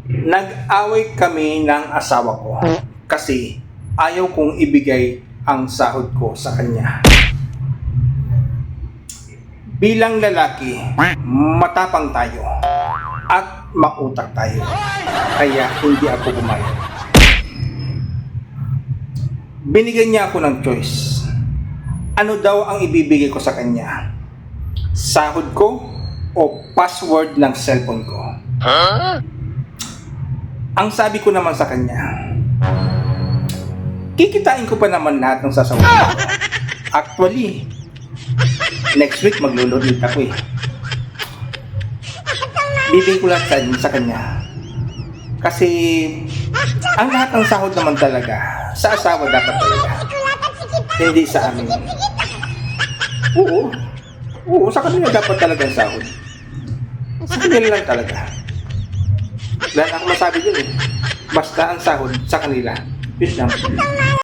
Nag-away kami ng asawa ko kasi ayaw kong ibigay ang sahod ko sa kanya. Bilang lalaki, matapang tayo at mautak tayo. Kaya hindi ako pumayag. Binigyan niya ako ng choice. Ano daw ang ibibigay ko sa kanya? Sahod ko o password ng cellphone ko? Ang sabi ko naman sa kanya, kikitain ko pa naman lahat ng sasawin ko. Actually, next week maglululit ako eh. Bibigay ko lahat sa kanya. Kasi ang lahat ng sahod naman talaga sa asawa dapat talaga. Hindi sa amin. Oo, sa kanila dapat talaga ang sahod. Sa kanila lang talaga. Wala na akong masabi dun eh. Basta ang sahod sa kanila. Yun lang.